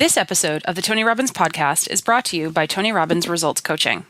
This episode of the Tony Robbins Podcast is brought to you by Tony Robbins Results Coaching.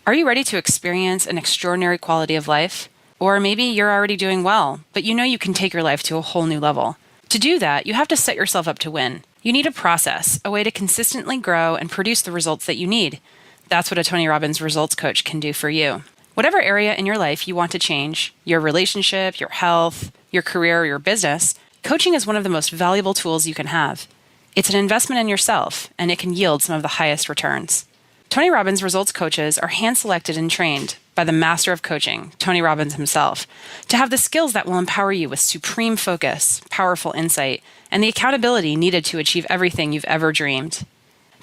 Are you ready to experience an extraordinary quality of life? Or maybe you're already doing well, but you know you can take your life to a whole new level. To do that, you have to set yourself up to win. You need a process, a way to consistently grow and produce the results that you need. That's what a Tony Robbins Results Coach can do for you. Whatever area in your life you want to change, your relationship, your health, your career, or your business, coaching is one of the most valuable tools you can have. It's an investment in yourself, and it can yield some of the highest returns. Tony Robbins Results Coaches are hand-selected and trained by the master of coaching, Tony Robbins himself, to have the skills that will empower you with supreme focus, powerful insight, and the accountability needed to achieve everything you've ever dreamed.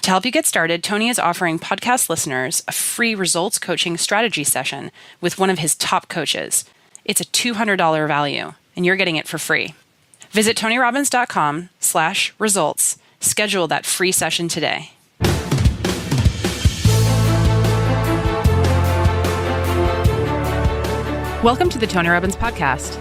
To help you get started, Tony is offering podcast listeners a free results coaching strategy session with one of his top coaches. It's a $200 value, and you're getting it for free. Visit TonyRobbins.com/results. Schedule that free session today. Welcome to the Tony Robbins Podcast.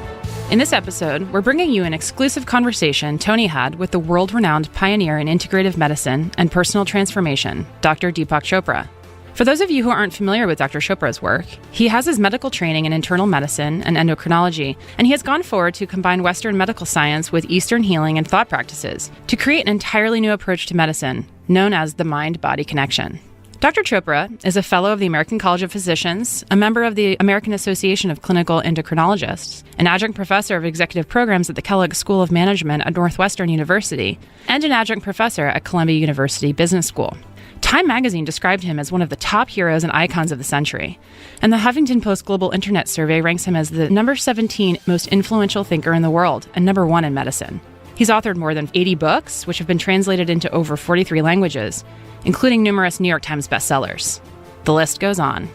In this episode, we're bringing you an exclusive conversation Tony had with the world-renowned pioneer in integrative medicine and personal transformation, Dr. Deepak Chopra. For those of you who aren't familiar with Dr. Chopra's work, he has his medical training in internal medicine and endocrinology, and he has gone forward to combine Western medical science with Eastern healing and thought practices to create an entirely new approach to medicine, known as the mind-body connection. Dr. Chopra is a fellow of the American College of Physicians, a member of the American Association of Clinical Endocrinologists, an adjunct professor of executive programs at the Kellogg School of Management at Northwestern University, and an adjunct professor at Columbia University Business School. Time magazine described him as one of the top heroes and icons of the century, and the Huffington Post Global Internet Survey ranks him as the number 17 most influential thinker in the world and number 1 in medicine. He's authored more than 80 books, which have been translated into over 43 languages, including numerous New York Times bestsellers. The list goes on.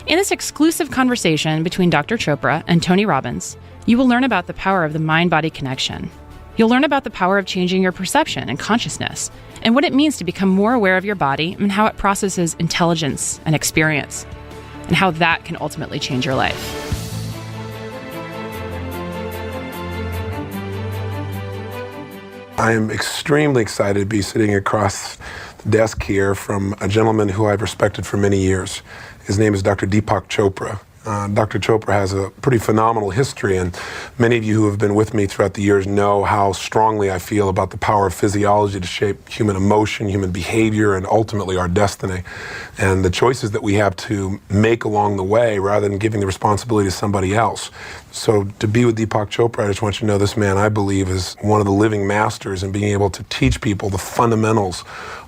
In this exclusive conversation between Dr. Chopra and Tony Robbins, you will learn about the power of the mind-body connection. You'll learn about the power of changing your perception and consciousness, and what it means to become more aware of your body and how it processes intelligence and experience, and how that can ultimately change your life. I am extremely excited to be sitting across the desk here from a gentleman who I've respected for many years. His name is Dr. Deepak Chopra. Dr. Chopra has a pretty phenomenal history, and many of you who have been with me throughout the years know how strongly I feel about the power of physiology to shape human emotion, human behavior, and ultimately our destiny, and the choices that we have to make along the way rather than giving the responsibility to somebody else. So to be with Deepak Chopra, I just want you to know this man, I believe, is one of the living masters in being able to teach people the fundamentals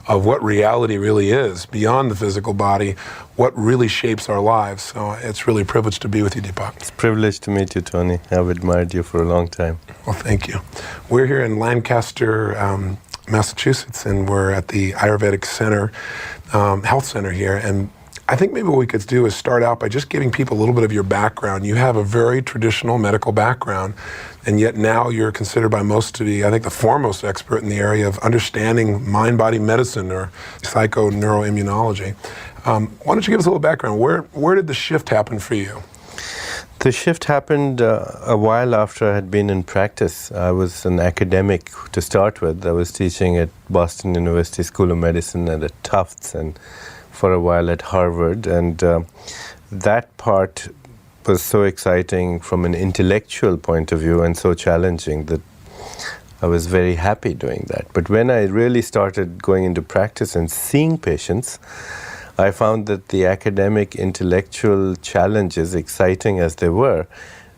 of what reality really is, beyond the physical body, what really shapes our lives. So it's really a privilege to be with you, Deepak. It's a privilege to meet you, Tony. I've admired you for a long time. Well, thank you. We're here in Lancaster, Massachusetts, and we're at the Ayurvedic Center, Health Center here. And I think maybe what we could do is start out by just giving people a little bit of your background. You have a very traditional medical background, and yet now you're considered by most to be, I think, the foremost expert in the area of understanding mind-body medicine or psychoneuroimmunology. Why don't you give us a little background? Where did the shift happen for you? The shift happened a while after I had been in practice. I was an academic to start with. I was teaching at Boston University School of Medicine and at Tufts, and for a while at Harvard, and that part was so exciting from an intellectual point of view and so challenging that I was very happy doing that. But when I really started going into practice and seeing patients, I found that the academic intellectual challenges, exciting as they were,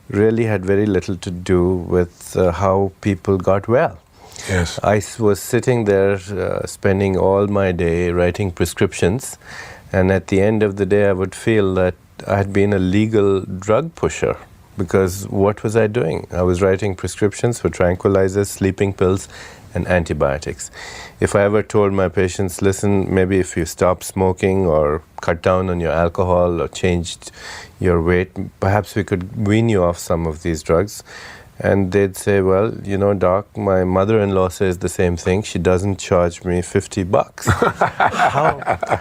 really had very little to do with how people got well. Yes. I was sitting there spending all my day writing prescriptions, and at the end of the day I would feel that I had been a legal drug pusher, because what was I doing? I was writing prescriptions for tranquilizers, sleeping pills, and antibiotics. If I ever told my patients, listen, maybe if you stop smoking or cut down on your alcohol or changed your weight, perhaps we could wean you off some of these drugs, And they'd say, well, doc, my mother-in-law says the same thing. She doesn't charge me $50.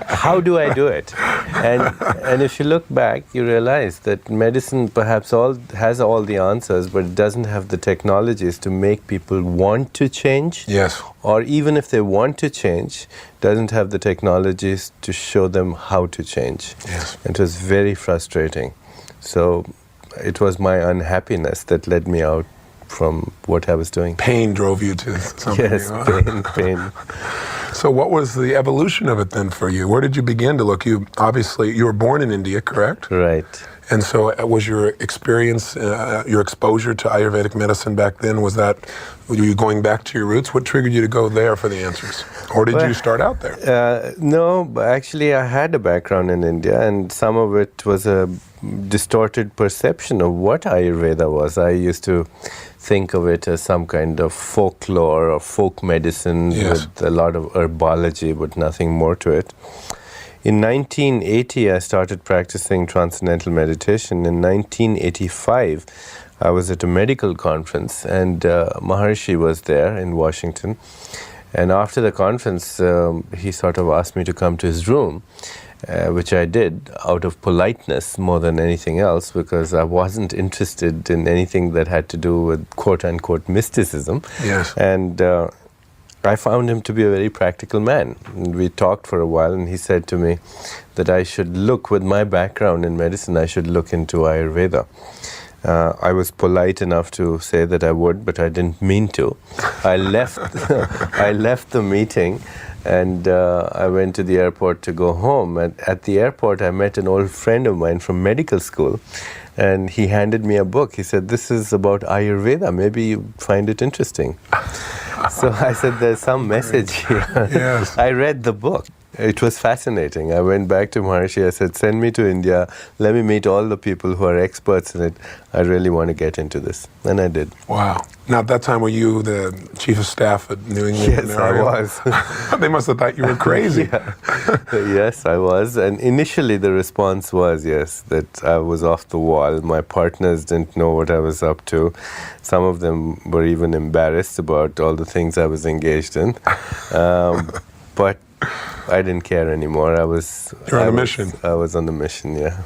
How do I do it? And if you look back, you realize that medicine perhaps has all the answers, but it doesn't have the technologies to make people want to change. Yes. Or even if they want to change, doesn't have the technologies to show them how to change. Yes. It was very frustrating. So it was my unhappiness that led me out from what I was doing. Pain drove you to something. Yes, pain. So what was the evolution of it then for you? Where did you begin to look? You were born in India, correct? Right. And so was your experience, your exposure to Ayurvedic medicine back then, were you going back to your roots? What triggered you to go there for the answers? Or did you start out there? No, actually I had a background in India, and some of it was a distorted perception of what Ayurveda was. I used to think of it as some kind of folklore or folk medicine with a lot of herbology, but nothing more to it. In 1980, I started practicing transcendental meditation. In 1985, I was at a medical conference, and Maharishi was there in Washington. And after the conference, he sort of asked me to come to his room, which I did out of politeness more than anything else, because I wasn't interested in anything that had to do with quote-unquote mysticism. Yes. And I found him to be a very practical man. And we talked for a while, and he said to me that I should look, with my background in medicine, I should look into Ayurveda. I was polite enough to say that I would, but I didn't mean to. I left the meeting, and I went to the airport to go home. And at the airport, I met an old friend of mine from medical school, and he handed me a book. He said, "This is about Ayurveda. Maybe you find it interesting." So I said, "There's some message here." Yes. I read the book. It was fascinating. I went back to Maharishi. I said, "Send me to India. Let me meet all the people who are experts in it. I really want to get into this." And I did. Wow. Now, at that time, were you the chief of staff at New England? Yes, I was. They must have thought you were crazy. Yes, I was. And initially, the response was, yes, that I was off the wall. My partners didn't know what I was up to. Some of them were even embarrassed about all the things I was engaged in. But I didn't care anymore. You're on a mission. I was on the mission, yeah.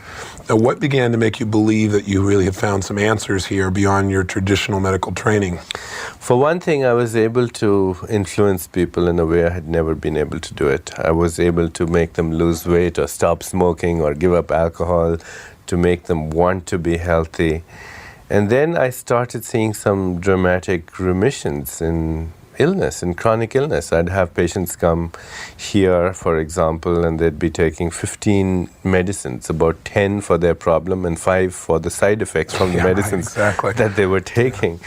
Now, what began to make you believe that you really have found some answers here beyond your traditional medical training? For one thing, I was able to influence people in a way I had never been able to do it. I was able to make them lose weight or stop smoking or give up alcohol, to make them want to be healthy. And then I started seeing some dramatic remissions in chronic illness. I'd have patients come here, for example, and they'd be taking 15 medicines, about 10 for their problem and 5 for the side effects from the medicines that they were taking.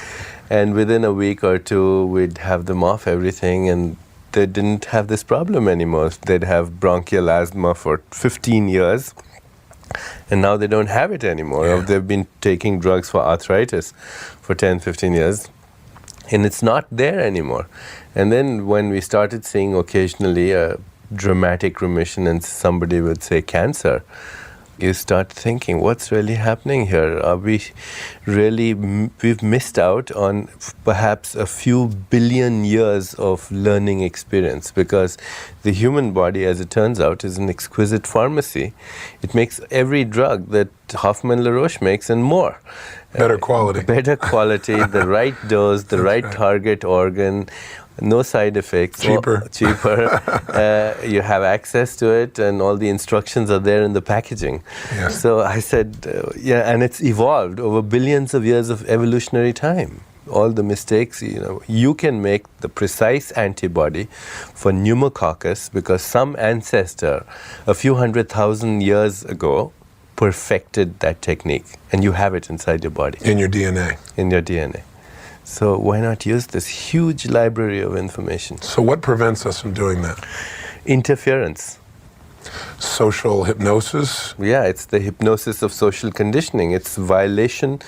And within a week or two, we'd have them off everything, and they didn't have this problem anymore. They'd have bronchial asthma for 15 years, and now they don't have it anymore. Or they've been taking drugs for arthritis for 10, 15 years. And it's not there anymore. And then when we started seeing occasionally a dramatic remission and somebody would say cancer, you start thinking, what's really happening here? Are we really, we've missed out on perhaps a few billion years of learning experience, because the human body, as it turns out, is an exquisite pharmacy. It makes every drug that Hoffmann-La Roche makes and more. Better quality. Better quality, the right dose, the right target organ, no side effects. Cheaper. You have access to it, and all the instructions are there in the packaging. Yes. So I said, and it's evolved over billions of years of evolutionary time. All the mistakes, you can make the precise antibody for pneumococcus because some ancestor a few 100,000 years ago perfected that technique, and you have it inside your body. In your DNA. In your DNA. So why not use this huge library of information? So what prevents us from doing that? Interference. Social hypnosis? Yeah, it's the hypnosis of social conditioning. It's violation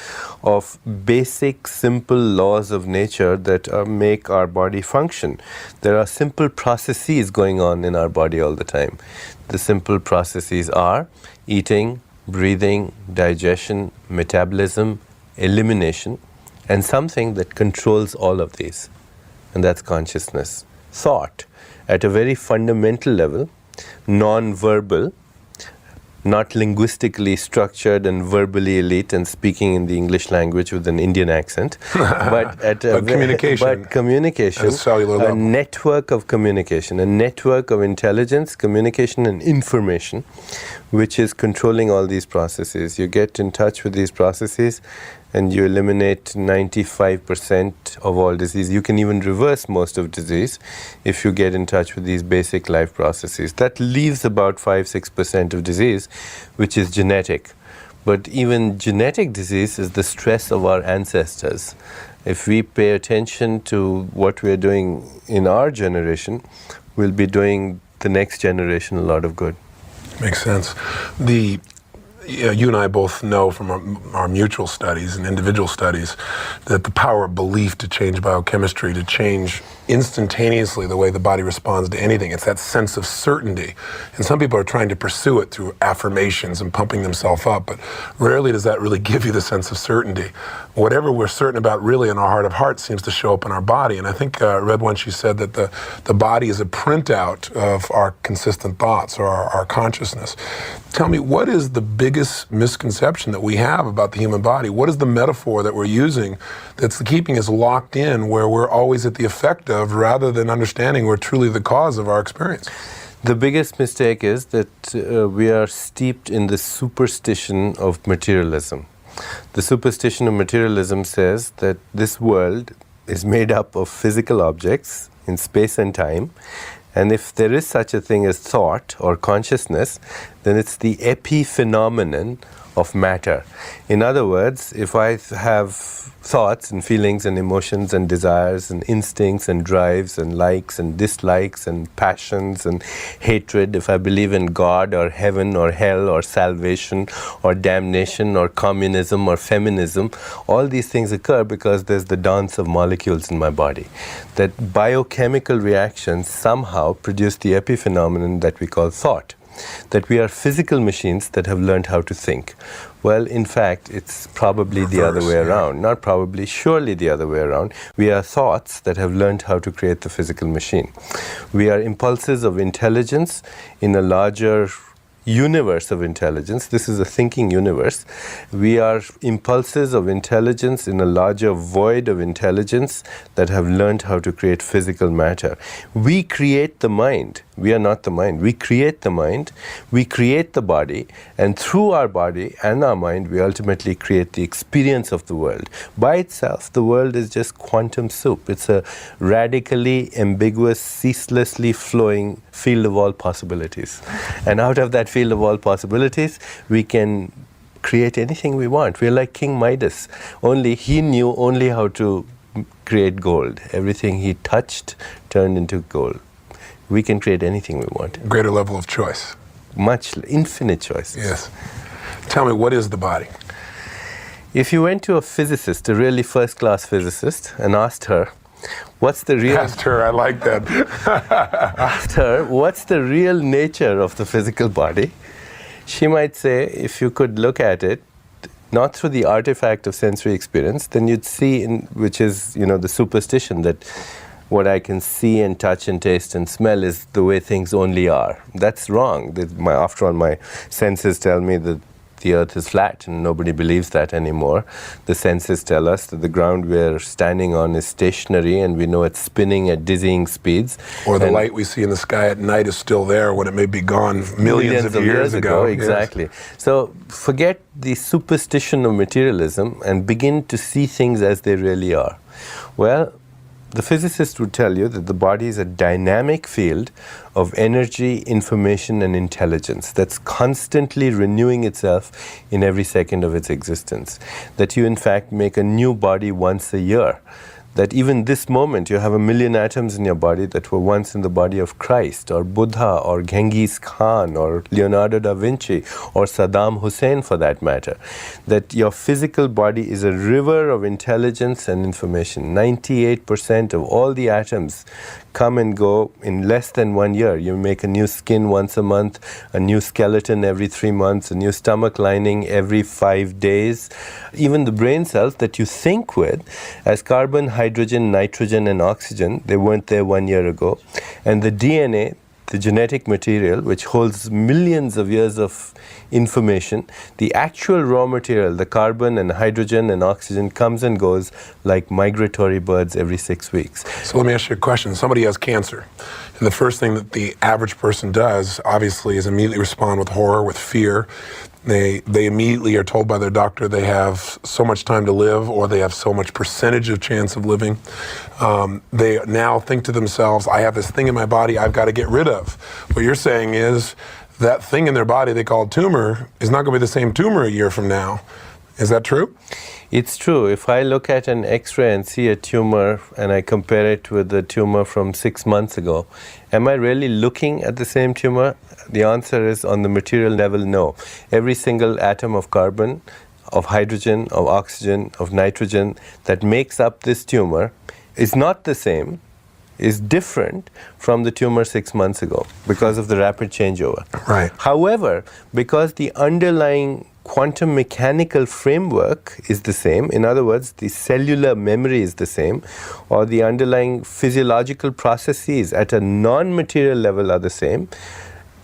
of basic, simple laws of nature that make our body function. There are simple processes going on in our body all the time. The simple processes are eating, breathing, digestion, metabolism, elimination, and something that controls all of these, and that's consciousness. Thought, at a very fundamental level, non-verbal, not linguistically structured and verbally elite and speaking in the English language with an Indian accent, but communication, at a cellular level. Network of communication, a network of intelligence, communication, and information, which is controlling all these processes. You get in touch with these processes and you eliminate 95% of all disease. You can even reverse most of disease if you get in touch with these basic life processes. That leaves about 5-6% of disease, which is genetic. But even genetic disease is the stress of our ancestors. If we pay attention to what we're doing in our generation, we'll be doing the next generation a lot of good. Makes sense. You and I both know from our mutual studies and individual studies that the power of belief to change biochemistry, to change instantaneously the way the body responds to anything. It's that sense of certainty. And some people are trying to pursue it through affirmations and pumping themselves up, but rarely does that really give you the sense of certainty. Whatever we're certain about really in our heart of hearts seems to show up in our body. And I think I read once you said that the body is a printout of our consistent thoughts or our consciousness. Tell me, what is the biggest misconception that we have about the human body? What is the metaphor that we're using that's keeping us locked in where we're always at the effect of rather than understanding we're truly the cause of our experience? The biggest mistake is that we are steeped in the superstition of materialism. The superstition of materialism says that this world is made up of physical objects in space and time, and if there is such a thing as thought or consciousness, then it's the epiphenomenon of matter. In other words, if I have thoughts and feelings and emotions and desires and instincts and drives and likes and dislikes and passions and hatred, if I believe in God or heaven or hell or salvation or damnation or communism or feminism, all these things occur because there's the dance of molecules in my body. That biochemical reactions somehow produce the epiphenomenon that we call thought. That we are physical machines that have learned how to think. Well, in fact, it's probably the other way around. Not probably, surely the other way around. We are thoughts that have learned how to create the physical machine. We are impulses of intelligence in a larger universe of intelligence. This is a thinking universe. We are impulses of intelligence in a larger void of intelligence that have learned how to create physical matter. We create the mind. We are not the mind. We create the mind. We create the body. And through our body and our mind, we ultimately create the experience of the world. By itself, the world is just quantum soup. It's a radically ambiguous, ceaselessly flowing field of all possibilities. And out of that field of all possibilities, we can create anything we want. We're like King Midas. Only he knew only how to create gold. Everything he touched turned into gold. We can create anything we want. Greater level of choice. Infinite choices. Yes. Tell me, what is the body? If you went to a physicist, a really first-class physicist, and asked her, what's the real... Asked her, I like that. Asked her, what's the real nature of the physical body? She might say, if you could look at it, not through the artifact of sensory experience, then you'd see, which is, the superstition that what I can see and touch and taste and smell is the way things only are. That's wrong. After all, my senses tell me that the earth is flat, and nobody believes that anymore. The senses tell us that the ground we're standing on is stationary, and we know it's spinning at dizzying speeds. Or the light we see in the sky at night is still there when it may be gone millions of years ago. Exactly. Yes. So forget the superstition of materialism and begin to see things as they really are. Well, the physicist would tell you that the body is a dynamic field of energy, information, and intelligence that's constantly renewing itself in every second of its existence. That you, in fact, make a new body once a year. that even this moment you have 1 million atoms in your body that were once in the body of Christ or Buddha or Genghis Khan or Leonardo da Vinci or Saddam Hussein for that matter. That your physical body is a river of intelligence and information. 98% of all the atoms come and go in less than 1 year. You make a new skin once a month, a new skeleton every 3 months, a new stomach lining every 5 days. Even the brain cells that you think with as carbon, hydrogen, nitrogen, and oxygen, they weren't there 1 year ago. And the DNA, the genetic material, which holds millions of years of information, the actual raw material, the carbon and hydrogen and oxygen, comes and goes like migratory birds every 6 weeks. So let me ask you a question. Somebody has cancer, and the first thing that the average person does, obviously, is immediately respond with horror, with fear. They immediately are told by their doctor they have so much time to live, or they have so much percentage of chance of living. They now think to themselves, I have this thing in my body I've got to get rid of. What you're saying is that thing in their body they call tumor is not going to be the same tumor a year from now. Is that true? It's true. If I look at an X-ray and see a tumor and I compare it with the tumor from 6 months ago, am I really looking at the same tumor? The answer is, on the material level, no. Every single atom of carbon, of hydrogen, of oxygen, of nitrogen that makes up this tumor is not the same, is different from the tumor 6 months ago because of the rapid changeover. Right. However, because the underlying quantum mechanical framework is the same, in other words, the cellular memory is the same, or the underlying physiological processes at a non-material level are the same,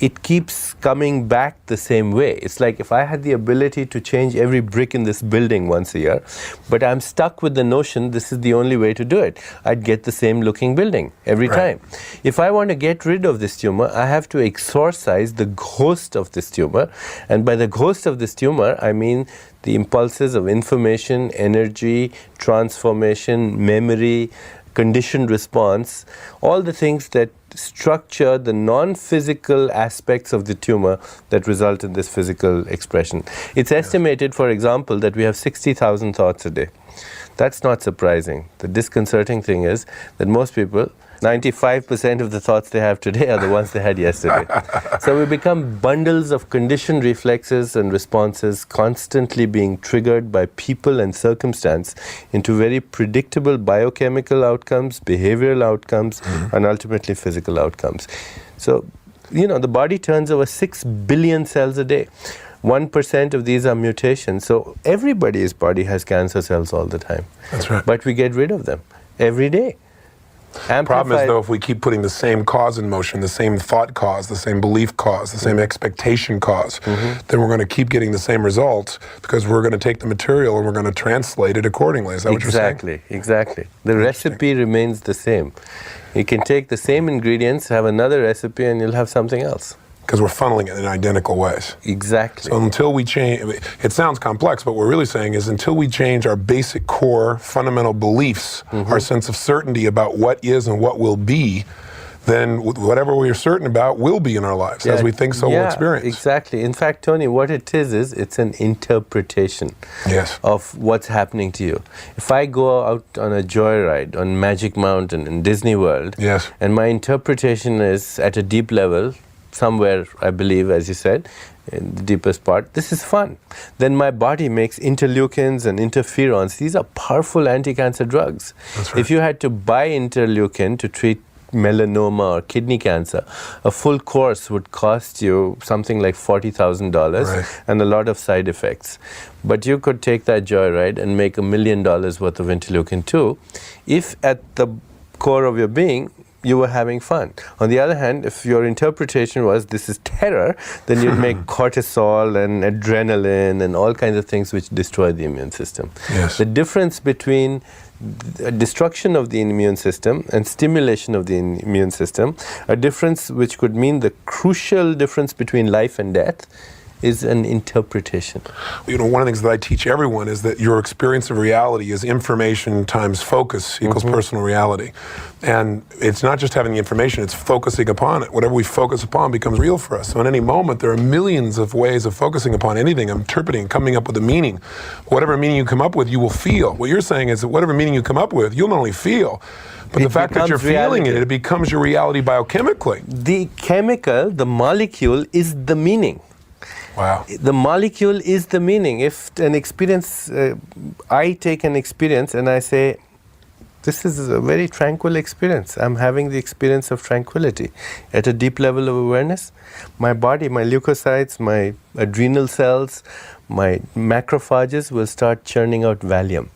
it keeps coming back the same way. It's like if I had the ability to change every brick in this building once a year, but I'm stuck with the notion this is the only way to do it, I'd get the same looking building every time. If I want to get rid of this tumor, I have to exorcise the ghost of this tumor. And by the ghost of this tumor, I mean the impulses of information, energy, transformation, memory, conditioned response, all the things that structure the non-physical aspects of the tumor that result in this physical expression. It's estimated, for example, that we have 60,000 thoughts a day. That's not surprising. The disconcerting thing is that most people, 95% of the thoughts they have today are the ones they had yesterday. So we become bundles of conditioned reflexes and responses constantly being triggered by people and circumstance into very predictable biochemical outcomes, behavioral outcomes, and ultimately physical outcomes. So, the body turns over 6 billion cells a day. 1% of these are mutations. So everybody's body has cancer cells all the time. That's right. But we get rid of them every day. The problem is, though, if we keep putting the same cause in motion, the same thought cause, the same belief cause, the same expectation cause, then we're going to keep getting the same results because we're going to take the material and we're going to translate it accordingly. Is that what you're saying? Exactly. The recipe remains the same. You can take the same ingredients, have another recipe, and you'll have something else. Because we're funneling it in identical ways. Exactly. So until we change, it sounds complex, but what we're really saying is until we change our basic core fundamental beliefs, our sense of certainty about what is and what will be, then whatever we're certain about will be in our lives. As we think, so we'll experience. Exactly. In fact, Tony, what it is it's an interpretation of what's happening to you. If I go out on a joyride on Magic Mountain in Disney World, and my interpretation is at a deep level, somewhere, I believe, as you said, in the deepest part, this is fun. Then my body makes interleukins and interferons. These are powerful anti-cancer drugs. That's right. If you had to buy interleukin to treat melanoma or kidney cancer, a full course would cost you something like $40,000 and a lot of side effects. But you could take that joyride and make $1 million worth of interleukin-2 if at the core of your being you were having fun. On the other hand, if your interpretation was this is terror, then you'd make cortisol and adrenaline and all kinds of things which destroy the immune system. The difference between destruction of the immune system and stimulation of the immune system, a difference which could mean the crucial difference between life and death, is an interpretation. You know, one of the things that I teach everyone is that your experience of reality is information times focus equals personal reality. And it's not just having the information, it's focusing upon it. Whatever we focus upon becomes real for us. So in any moment, there are millions of ways of focusing upon anything, interpreting, coming up with a meaning. Whatever meaning you come up with, you will feel. What you're saying is that whatever meaning you come up with, you'll not only feel, but the fact that you're feeling it, it becomes your reality biochemically. The chemical, the molecule, is the meaning. Wow. The molecule is the meaning. If an experience, I take an experience and I say, this is a very tranquil experience. I'm having the experience of tranquility. At a deep level of awareness, my body, my leukocytes, my adrenal cells, my macrophages will start churning out Valium.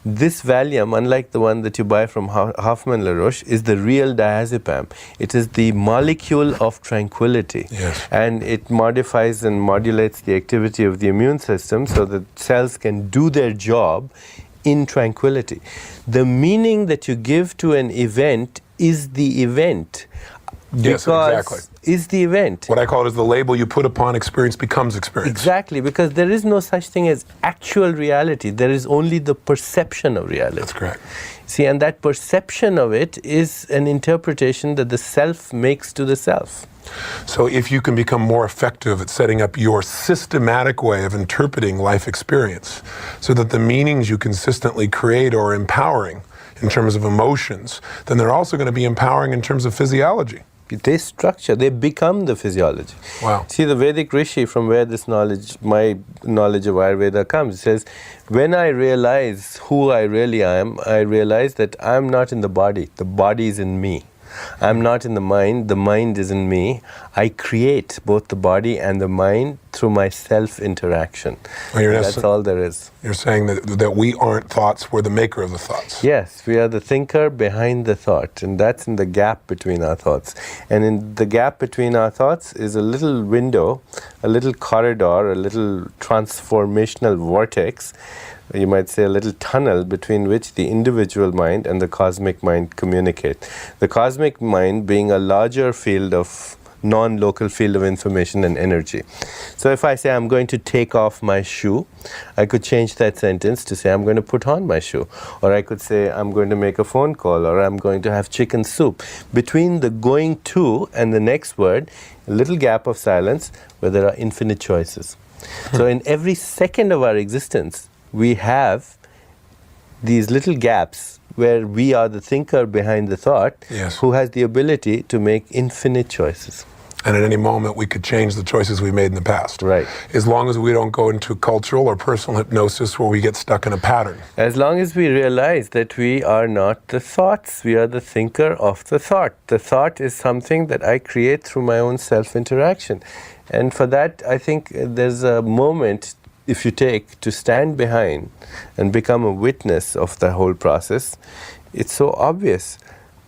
This Valium, unlike the one that you buy from Hoffmann La Roche, is the real diazepam. It is the molecule of tranquility. Yes. And it modifies and modulates the activity of the immune system so that cells can do their job in tranquility. The meaning that you give to an event is the event. Yes, exactly. Is the event. What I call it is the label you put upon experience becomes experience. Exactly, because there is no such thing as actual reality. There is only the perception of reality. That's correct. See, and that perception of it is an interpretation that the self makes to the self. So if you can become more effective at setting up your systematic way of interpreting life experience so that the meanings you consistently create are empowering in terms of emotions, then they're also going to be empowering in terms of physiology. They structure, they become the physiology. Wow. See, the Vedic Rishi, from where this knowledge, my knowledge of Ayurveda comes, says, when I realize who I really am, I realize that I'm not in the body is in me. I'm not in the mind is in me. I create both the body and the mind through my self-interaction. Well, that's all there is. You're saying that we aren't thoughts, we're the maker of the thoughts. Yes, we are the thinker behind the thought, and that's in the gap between our thoughts. And in the gap between our thoughts is a little window, a little corridor, a little transformational vortex, you might say a little tunnel between which the individual mind and the cosmic mind communicate. The cosmic mind being a larger field of non-local field of information and energy. So if I say I'm going to take off my shoe, I could change that sentence to say I'm going to put on my shoe. Or I could say I'm going to make a phone call, or I'm going to have chicken soup. Between the going to and the next word, a little gap of silence where there are infinite choices. So in every second of our existence, we have these little gaps where we are the thinker behind the thought, yes, who has the ability to make infinite choices. And at any moment, we could change the choices we made in the past. Right. As long as we don't go into cultural or personal hypnosis where we get stuck in a pattern. As long as we realize that we are not the thoughts, we are the thinker of the thought. The thought is something that I create through my own self-interaction. And for that, I think there's a moment, if you take, to stand behind and become a witness of the whole process. It's so obvious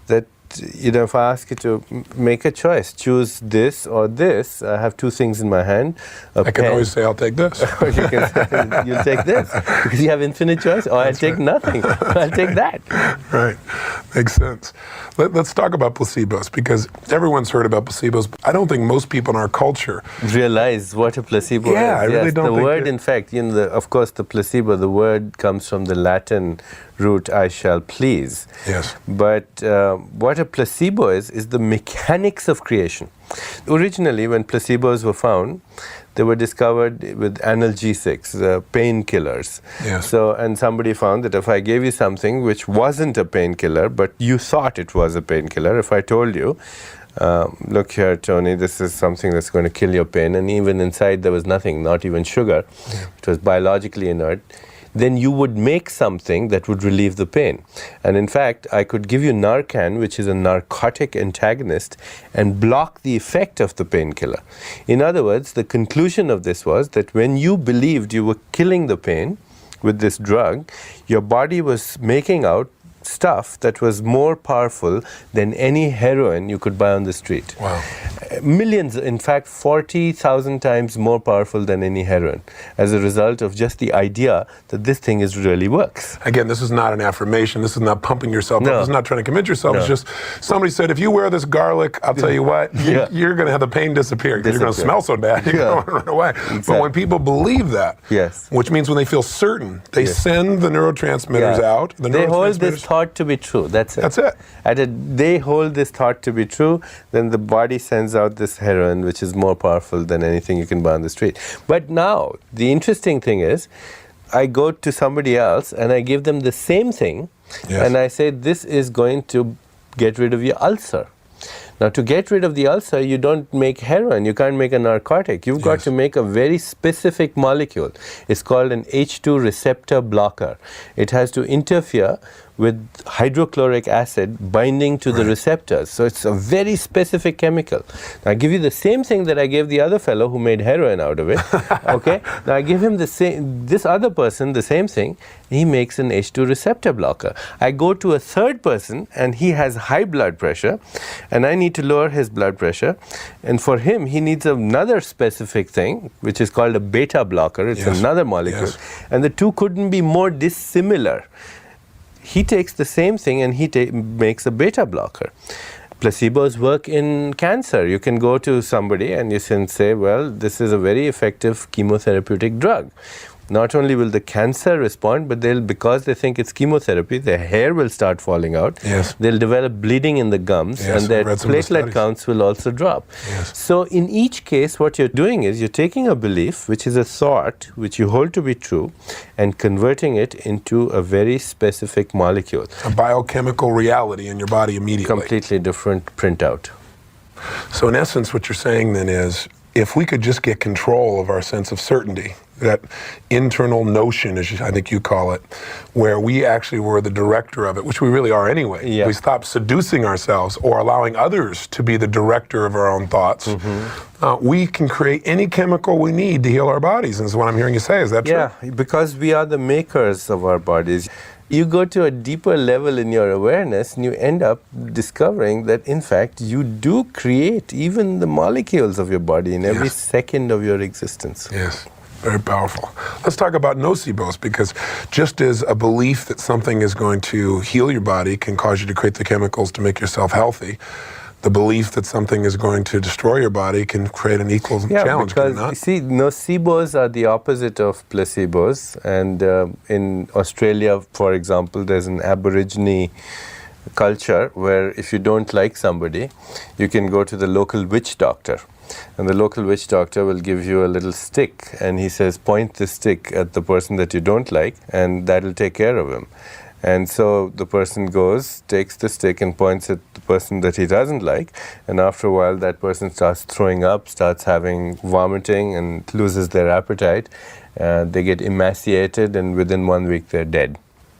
that, if I ask you to make a choice, choose this or this, I have two things in my hand. I can always say, I'll take this. Or you can say, you'll take this, because you have infinite choice. Or I'll take nothing. I'll take that. Right. Makes sense. Let's talk about placebos, because everyone's heard about placebos. I don't think most people in our culture realize what a placebo is. I really don't the think word, in fact, of course, the placebo, the word comes from the Latin root, I shall please. Yes. But what a placebo is the mechanics of creation. Originally, when placebos were found, they were discovered with analgesics, painkillers. Yes. So, and somebody found that if I gave you something which wasn't a painkiller, but you thought it was a painkiller, if I told you, look here, Tony, this is something that's going to kill your pain, and even inside there was nothing, not even sugar, it was biologically inert, then you would make something that would relieve the pain. And in fact, I could give you Narcan, which is a narcotic antagonist, and block the effect of the painkiller. In other words, the conclusion of this was that when you believed you were killing the pain with this drug, your body was making out stuff that was more powerful than any heroin you could buy on the street. Wow. millions, in fact 40,000 times more powerful than any heroin, as a result of just the idea that this thing really works. Again, this is not an affirmation. This is not pumping yourself up. No. This is not trying to convince yourself. No. It's just somebody said, if you wear this garlic, I'll tell you what, Yeah. you're going to have the pain disappear. You're going to smell so bad, you're going to run away. Exactly. But when people believe that, Yes. which means when they feel certain, they Yes. send the neurotransmitters out. They hold this thought to be true. That's it. That's it. They hold this thought to be true, then the body sends out this heroin, which is more powerful than anything you can buy on the street. But now, the interesting thing is, I go to somebody else and I give them the same thing, Yes. and I say, this is going to get rid of your ulcer. Now, to get rid of the ulcer, you don't make heroin. You can't make a narcotic. You've got Yes. to make a very specific molecule. It's called an H2 receptor blocker. It has to interfere with hydrochloric acid binding to the receptors. So it's a very specific chemical. Now, I give you the same thing that I gave the other fellow who made heroin out of it. Okay? Now, I give him this other person the same thing. He makes an H2 receptor blocker. I go to a third person and he has high blood pressure and I need to lower his blood pressure. And for him, he needs another specific thing, which is called a beta blocker. It's Yes. another molecule. Yes. And the two couldn't be more dissimilar. He takes the same thing and he makes a beta blocker. Placebos work in cancer. You can go to somebody and you can say, well, this is a very effective chemotherapeutic drug. Not only will the cancer respond, but because they think it's chemotherapy, their hair will start falling out. Yes. They'll develop bleeding in the gums, Yes, and their I've read some of the platelet studies. counts will also drop. Yes. So in each case, what you're doing is you're taking a belief, which is a thought, which you hold to be true, and converting it into a very specific molecule. A biochemical reality in your body immediately. Completely different printout. So in essence, what you're saying then is, if we could just get control of our sense of certainty, that internal notion, as I think you call it, where we actually were the director of it, which we really are anyway. Yeah. We stop seducing ourselves or allowing others to be the director of our own thoughts. We can create any chemical we need to heal our bodies, and is what I'm hearing you say. Is that true? Yeah, because we are the makers of our bodies. You go to a deeper level in your awareness and you end up discovering that, in fact, you do create even the molecules of your body in every Yes. second of your existence. Yes, very powerful. Let's talk about nocebos, because just as a belief that something is going to heal your body can cause you to create the chemicals to make yourself healthy, the belief that something is going to destroy your body can create an equal challenge, can it because not? you see, nocebos are the opposite of placebos. And in Australia, for example, there's an Aborigine culture where if you don't like somebody, you can go to the local witch doctor. And the local witch doctor will give you a little stick, and he says, point the stick at the person that you don't like, and that'll take care of him. And so the person goes, takes the stick and points at the person that he doesn't like, and after a while that person starts throwing up, starts having vomiting, and loses their appetite. They get emaciated, and within 1 week they're dead.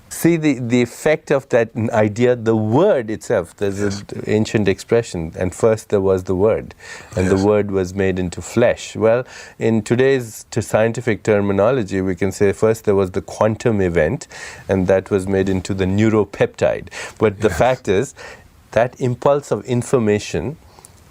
See the effect of that idea, the word itself. There's an ancient expression, and first there was the word, and the word was made into flesh. Well, in today's scientific terminology, we can say first there was the quantum event, and that was made into the neuropeptide. But the fact is, that impulse of information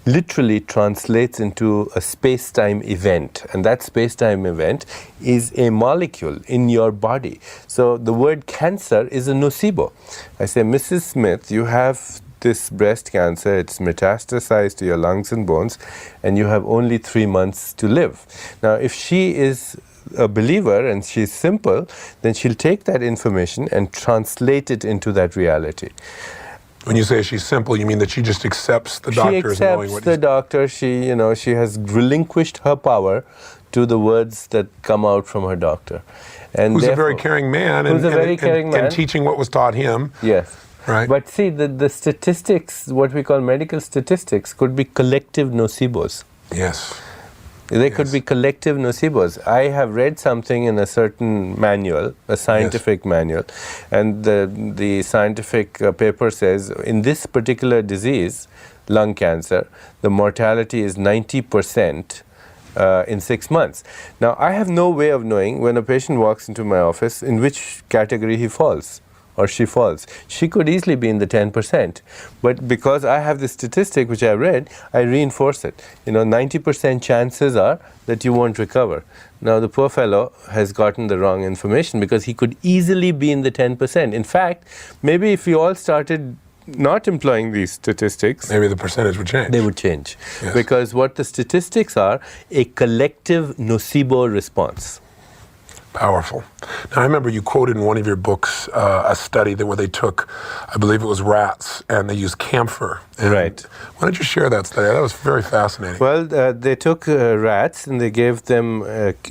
literally translates into a space-time event, and that space-time event is a molecule in your body. So the word cancer is a nocebo. I say, Mrs. Smith, you have this breast cancer, it's metastasized to your lungs and bones, and you have only 3 months to live. Now, if she is a believer and she's simple, then she'll take that information and translate it into that reality. When you say she's simple, you mean that she just accepts the doctor as knowing She what accepts the doctor. She has relinquished her power to the words that come out from her doctor. And who's a very caring man, and teaching what was taught him. Yes. Right. But see, the statistics, what we call medical statistics, could be collective nocebos. Yes. They could be collective nocebos. I have read something in a certain manual, a scientific manual, and the scientific paper says, in this particular disease, lung cancer, the mortality is 90% in 6 months. Now, I have no way of knowing when a patient walks into my office in which category he falls. or she falls. She could easily be in the 10%. But because I have this statistic which I read, I reinforce it. 90% chances are that you won't recover. Now, the poor fellow has gotten the wrong information because he could easily be in the 10%. In fact, maybe if we all started not employing these statistics, maybe the percentage would change. They would change. Yes. Because what the statistics are, a collective nocebo response. Powerful. Now, I remember you quoted in one of your books a study where they took, I believe it was rats, and they used camphor. And right. Why don't you share that study? That was very fascinating. Well, they took rats and they gave them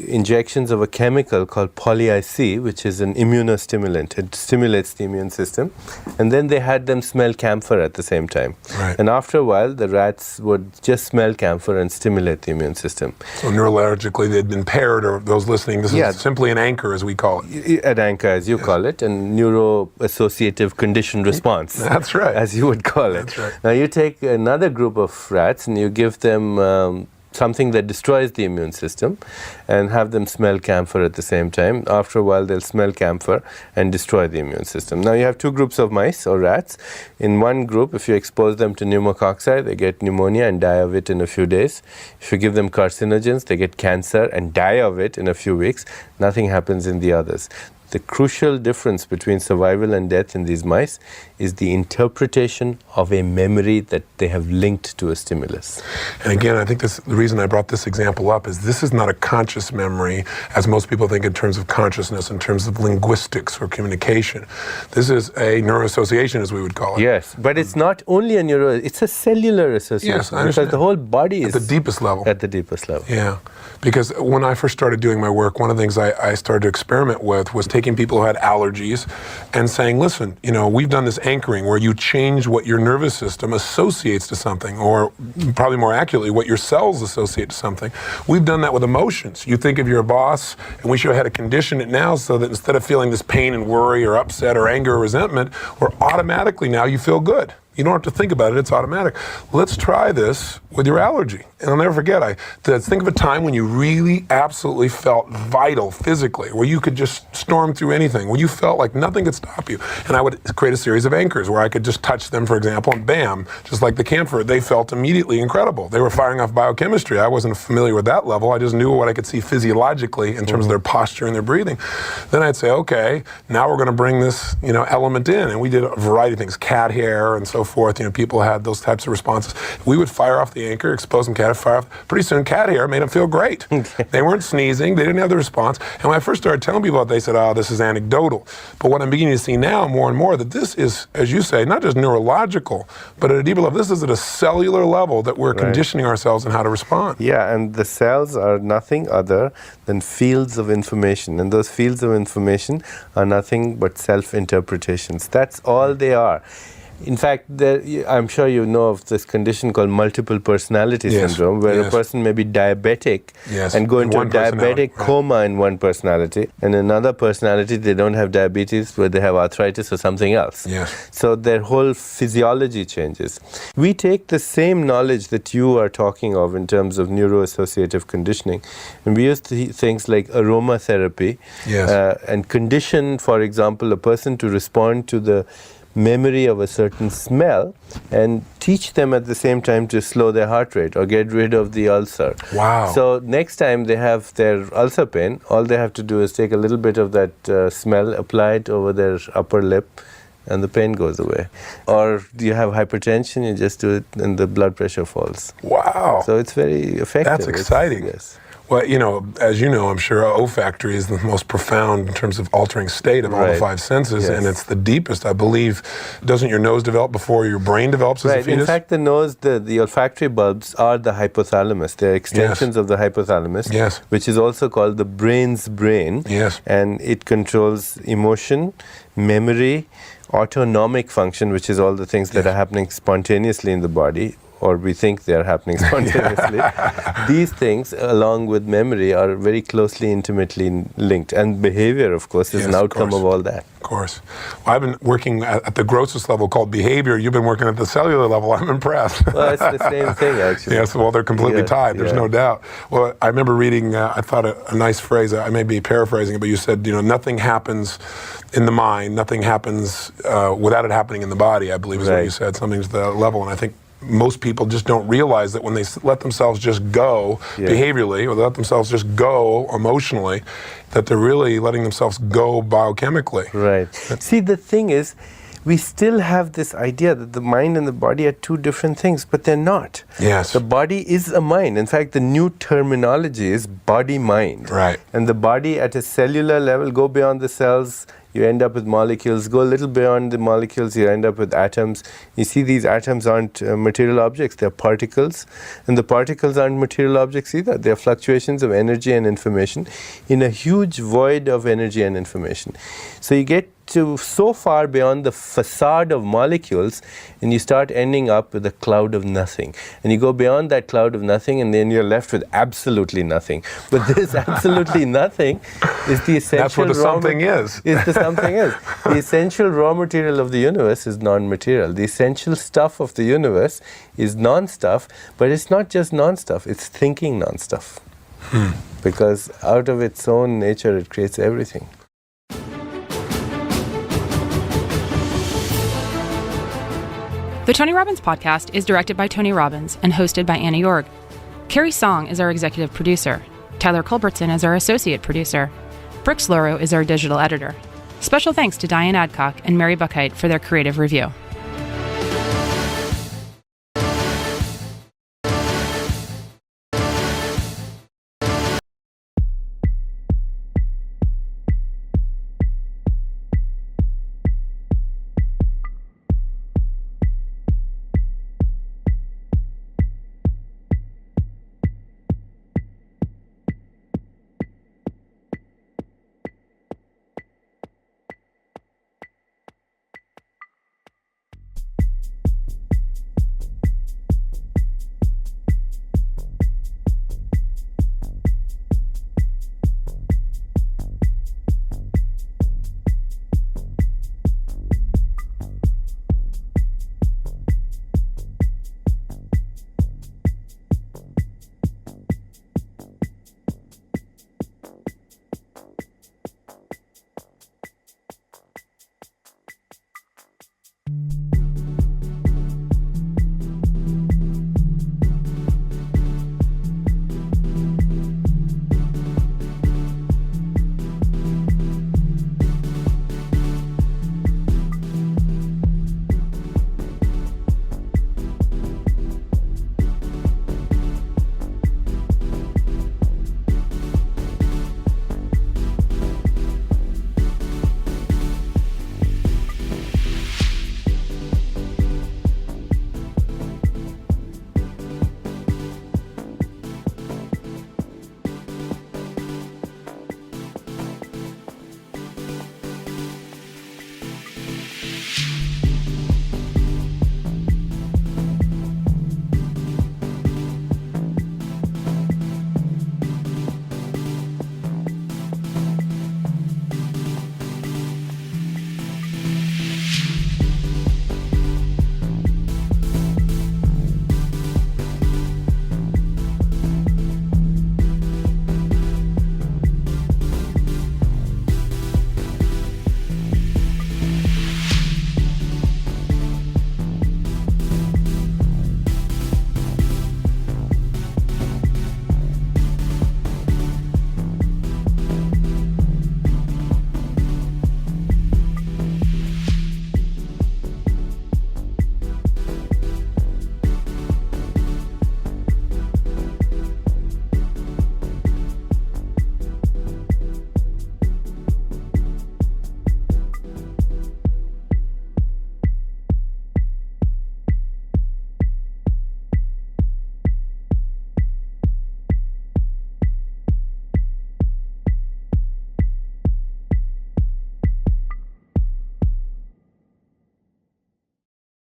injections of a chemical called poly-IC, which is an immunostimulant. It stimulates the immune system. And then they had them smell camphor at the same time. Right. And after a while, the rats would just smell camphor and stimulate the immune system. So neurologically, they'd been paired, or those listening, this is simply an anchor, as we call it. An anchor, as you call it, and neuro-associative condition response. That's right. As you would call it. That's right. Now you take another group of rats and you give them something that destroys the immune system and have them smell camphor at the same time. After a while, they'll smell camphor and destroy the immune system. Now you have two groups of mice or rats. In one group, if you expose them to pneumococci, they get pneumonia and die of it in a few days. If you give them carcinogens, they get cancer and die of it in a few weeks. Nothing happens in the others. The crucial difference between survival and death in these mice is the interpretation of a memory that they have linked to a stimulus. And again, I think the reason I brought this example up is this is not a conscious memory, as most people think in terms of consciousness, in terms of linguistics or communication. This is a neuroassociation, as we would call it. Yes, but it's not only a it's a cellular association. Yes, I understand. Because the whole body is at the deepest level. At the deepest level. Yeah. Because when I first started doing my work, one of the things I started to experiment with was taking people who had allergies and saying, listen, we've done this anchoring where you change what your nervous system associates to something, or probably more accurately, what your cells associate to something. We've done that with emotions. You think of your boss, and we should have had to condition it now so that instead of feeling this pain and worry or upset or anger or resentment, or automatically now you feel good. You don't have to think about it, it's automatic. Let's try this with your allergy. And I'll never forget, think of a time when you really absolutely felt vital physically, where you could just storm through anything, where you felt like nothing could stop you. And I would create a series of anchors where I could just touch them, for example, and bam, just like the camphor, they felt immediately incredible. They were firing off biochemistry. I wasn't familiar with that level. I just knew what I could see physiologically in terms of their posture and their breathing. Then I'd say, okay, now we're going to bring this, element in. And we did a variety of things, cat hair and so forth. People had those types of responses. We would fire off the anchor, expose them, cat fire off. Pretty soon, cat hair made them feel great. They weren't sneezing. They didn't have the response. And when I first started telling people about it, they said, oh, this is anecdotal. But what I'm beginning to see now more and more, that this is, as you say, not just neurological, but at a deeper level. This is at a cellular level that we're conditioning ourselves in how to respond. Yeah, and the cells are nothing other than fields of information. And those fields of information are nothing but self-interpretations. That's all they are. In fact, I'm sure you know of this condition called multiple personality syndrome, where a person may be diabetic and go into a diabetic coma in one personality, and another personality, they don't have diabetes, where they have arthritis or something else. So their whole physiology changes. We take the same knowledge that you are talking of in terms of neuroassociative conditioning, and we use things like aromatherapy and condition, for example, a person to respond to the memory of a certain smell and teach them at the same time to slow their heart rate or get rid of the ulcer. Wow. So next time they have their ulcer pain, all they have to do is take a little bit of that smell, apply it over their upper lip, and the pain goes away. Or you have hypertension, you just do it and the blood pressure falls. Wow. So it's very effective. That's exciting. Well, as you know, I'm sure olfactory is the most profound in terms of altering state of all the five senses, and it's the deepest, I believe. Doesn't your nose develop before your brain develops as a fetus? In fact, the nose, the olfactory bulbs are the hypothalamus. They're extensions of the hypothalamus, which is also called the brain's brain. And it controls emotion, memory, autonomic function, which is all the things that are happening spontaneously in the body, or we think they are happening spontaneously. These things, along with memory, are very closely, intimately linked. And behavior, of course, is an outcome of all that. Of course. Well, I've been working at the grossest level called behavior. You've been working at the cellular level. I'm impressed. Well, it's the same thing, actually. Yes, well, they're completely tied. There's no doubt. Well, I remember reading, I thought a nice phrase, I may be paraphrasing it, but you said, nothing happens in the mind, nothing happens without it happening in the body, I believe is what you said, something to that level. And I think most people just don't realize that when they let themselves just go behaviorally, or let themselves just go emotionally, that they're really letting themselves go biochemically. Right. See, the thing is, we still have this idea that the mind and the body are two different things, but they're not. Yes. The body is a mind. In fact, the new terminology is body-mind. Right. And the body at a cellular level, go beyond the cells, you end up with molecules. Go a little beyond the molecules, you end up with atoms. You see, these atoms aren't material objects, they're particles. And the particles aren't material objects either. They're fluctuations of energy and information in a huge void of energy and information. So you get to so far beyond the facade of molecules, and you start ending up with a cloud of nothing. And you go beyond that cloud of nothing, and then you're left with absolutely nothing. But this absolutely nothing is the essential. That's what the something is. The essential raw material of the universe is non-material. The essential stuff of the universe is non-stuff, but it's not just non-stuff, it's thinking non-stuff. Because out of its own nature, it creates everything. The Tony Robbins podcast is directed by Tony Robbins and hosted by Anna Jorg. Carrie Song is our executive producer. Tyler Culbertson is our associate producer. Brooks Loro is our digital editor. Special thanks to Diane Adcock and Mary Buckheit for their creative review.